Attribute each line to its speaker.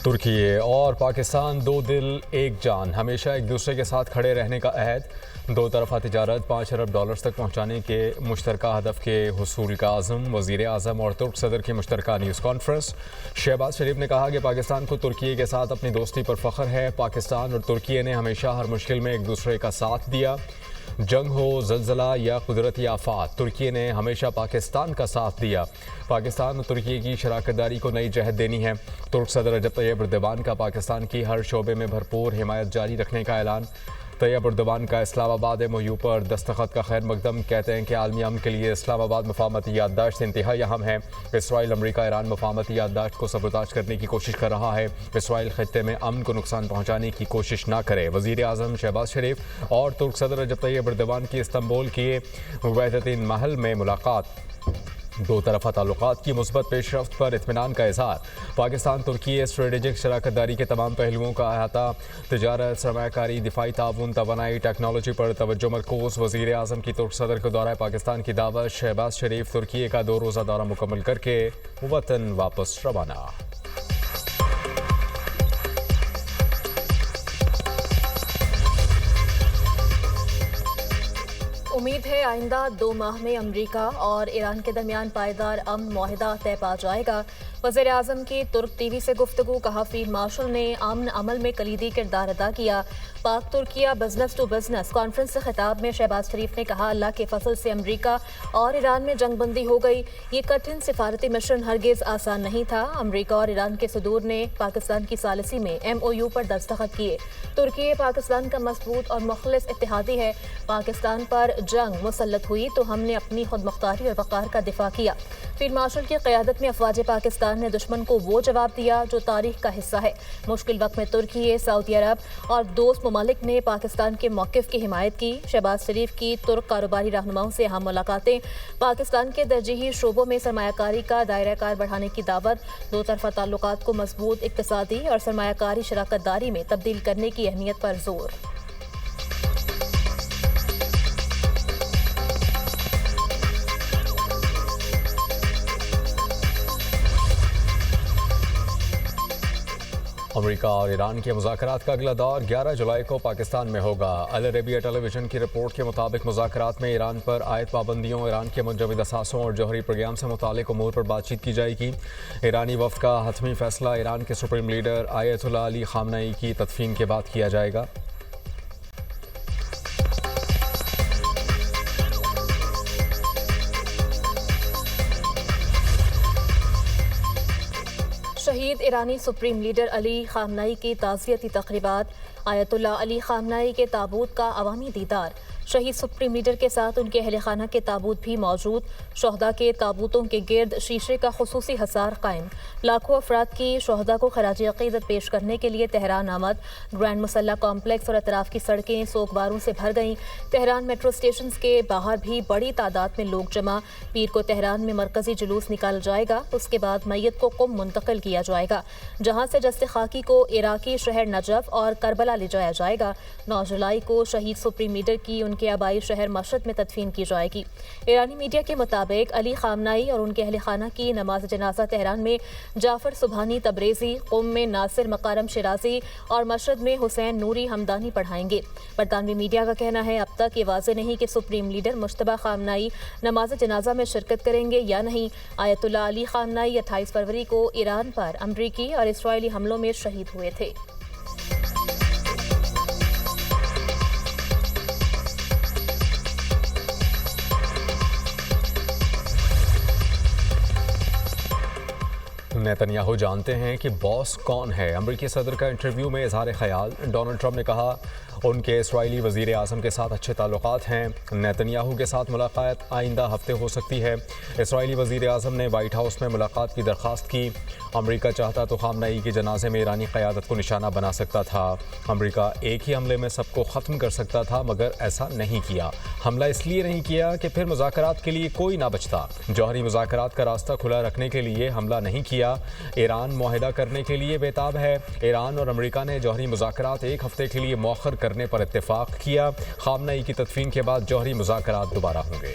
Speaker 1: ترکی اور پاکستان دو دل ایک جان، ہمیشہ ایک دوسرے کے ساتھ کھڑے رہنے کا عہد۔ دو طرفہ تجارت 5 ارب ڈالرز تک پہنچانے کے مشترکہ ہدف کے حصول کا عزم۔ وزیر اعظم اور ترک صدر کی مشترکہ نیوز کانفرنس۔ شہباز شریف نے کہا کہ پاکستان کو ترکی کے ساتھ اپنی دوستی پر فخر ہے۔ پاکستان اور ترکی نے ہمیشہ ہر مشکل میں ایک دوسرے کا ساتھ دیا۔ جنگ ہو، زلزلہ یا قدرتی آفات، ترکی نے ہمیشہ پاکستان کا ساتھ دیا۔ پاکستان اور ترکی کی شراکت داری کو نئی جہت دینی ہے۔ ترک صدر رجب طیب اردوان کا پاکستان کی ہر شعبے میں بھرپور حمایت جاری رکھنے کا اعلان۔ طیب اردوان کا اسلام آباد MOU پر دستخط کا خیر مقدم، کہتے ہیں کہ عالمی امن کے لیے اسلام آباد مفاہمتی یادداشت انتہائی اہم ہے۔ اسرائیل امریکہ ایران مفاہمتی یادداشت کو سبوتاژ کرنے کی کوشش کر رہا ہے۔ اسرائیل خطے میں امن کو نقصان پہنچانے کی کوشش نہ کرے۔ وزیر اعظم شہباز شریف اور ترک صدر رجب طیب اردوان کی استنبول کے وحدت محل میں ملاقات۔ دو طرفہ تعلقات کی مثبت پیش رفت پر اطمینان کا اظہار۔ پاکستان ترکی اسٹریٹجک شراکت داری کے تمام پہلوؤں کا احاطہ، تجارت، سرمایہ کاری، دفاعی تعاون، توانائی، ٹیکنالوجی پر توجہ مرکوز۔ وزیر اعظم کی ترک صدر کو دورہ پاکستان کی دعوت۔ شہباز شریف ترکی کا 2 روزہ دورہ مکمل کر کے وطن واپس روانہ۔
Speaker 2: امید ہے آئندہ 2 ماہ میں امریکہ اور ایران کے درمیان پائیدار امن معاہدہ طے پا جائے گا۔ وزیر اعظم کی ترک ٹی وی سے گفتگو۔ کہا فیلڈ مارشل نے امن عمل میں کلیدی کردار ادا کیا۔ Pak Turkiye business to business conference سے خطاب میں شہباز شریف نے کہا اللہ کے فضل سے امریکہ اور ایران میں جنگ بندی ہو گئی۔ یہ کٹھن سفارتی مشن ہرگز آسان نہیں تھا۔ امریکہ اور ایران کے صدور نے پاکستان کی ثالثی میں MOU پر دستخط کیے۔ ترکی پاکستان کا مضبوط اور مخلص اتحادی ہے۔ پاکستان پر جنگ مسلط ہوئی تو ہم نے اپنی خود مختاری اور وقار کا دفاع کیا۔ فیلڈ مارشل کی قیادت میں افواج پاکستان نے دشمن کو وہ جواب دیا جو تاریخ کا حصہ ہے۔ مشکل وقت میں ترکی، سعودی عرب اور دوست ممالک نے پاکستان کے موقف کی حمایت کی۔ شہباز شریف کی ترک کاروباری رہنماؤں سے اہم ملاقاتیں۔ پاکستان کے ترجیحی شعبوں میں سرمایہ کاری کا دائرہ کار بڑھانے کی دعوت۔ دو طرفہ تعلقات کو مضبوط اقتصادی اور سرمایہ کاری شراکت داری میں تبدیل کرنے کی اہمیت پر زور۔
Speaker 1: امریکہ اور ایران کے مذاکرات کا اگلا دور 11 جولائی کو پاکستان میں ہوگا۔ العربیہ ٹیلی ویژن کی رپورٹ کے مطابق مذاکرات میں ایران پر عائد پابندیوں، ایران کے منجمد اثاثوں اور جوہری پروگرام سے متعلق امور پر بات چیت کی جائے گی۔ ایرانی وفد کا حتمی فیصلہ ایران کے سپریم لیڈر آیت اللہ علی خامنئی کی تدفین کے بعد کیا جائے گا۔
Speaker 2: شہید ایرانی سپریم لیڈر علی خامنئی کی تعزیتی تقریبات۔ آیت اللہ علی خامنئی کے تابوت کا عوامی دیدار۔ شہید سپریم لیڈر کے ساتھ ان کے اہل خانہ کے تابوت بھی موجود۔ شہداء کے تابوتوں کے گرد شیشے کا خصوصی حصار قائم۔ لاکھوں افراد کی شہداء کو خراج عقیدت پیش کرنے کے لیے تہران آمد۔ گرینڈ مسلح کمپلیکس اور اطراف کی سڑکیں سوگواروں سے بھر گئیں۔ تہران میٹرو اسٹیشنز کے باہر بھی بڑی تعداد میں لوگ جمع۔ پیر کو تہران میں مرکزی جلوس نکالا جائے گا۔ اس کے بعد میت کو قم منتقل کیا جائے گا، جہاں سے جسد خاکی کو عراقی شہر نجف اور کربلا لے جایا جائے گا۔ 9 جولائی کو شہید سپریم لیڈر کی ان کے آبائی شہر مشہد میں تدفین کی جائے گی۔ ایرانی میڈیا کے مطابق علی خامنئی اور ان کے اہل خانہ کی نماز جنازہ تہران میں جعفر سبحانی تبریزی، قم میں ناصر مکارم شیرازی اور مشہد میں حسین نوری ہمدانی پڑھائیں گے۔ برطانوی میڈیا کا کہنا ہے اب تک یہ واضح نہیں کہ سپریم لیڈر مجتبیٰ خامنئی نماز جنازہ میں شرکت کریں گے یا نہیں۔ آیت اللہ علی خامنئی 28 فروری کو ایران پر امریکی اور اسرائیلی حملوں میں شہید ہوئے تھے۔
Speaker 1: نیتنیاہو جانتے ہیں کہ باس کون ہے۔ امریکی صدر کا انٹرویو میں اظہار خیال۔ ڈونلڈ ٹرمپ نے کہا ان کے اسرائیلی وزیر اعظم کے ساتھ اچھے تعلقات ہیں۔ نیتنیاہو کے ساتھ ملاقات آئندہ ہفتے ہو سکتی ہے۔ اسرائیلی وزیر اعظم نے وائٹ ہاؤس میں ملاقات کی درخواست کی۔ امریکہ چاہتا تو خامنئی کے جنازے میں ایرانی قیادت کو نشانہ بنا سکتا تھا۔ امریکہ ایک ہی حملے میں سب کو ختم کر سکتا تھا، مگر ایسا نہیں کیا۔ حملہ اس لیے نہیں کیا کہ پھر مذاکرات کے لیے کوئی نہ بچتا۔ جوہری مذاکرات کا راستہ کھلا رکھنے کے لیے حملہ نہیں کیا۔ ایران معاہدہ کرنے کے لیے بےتاب ہے۔ ایران اور امریکہ نے جوہری مذاکرات 1 ہفتے کے لیے مؤخر کرنے پر اتفاق کیا۔ خامنئی کی تدفین کے بعد جوہری مذاکرات دوبارہ ہوں گے۔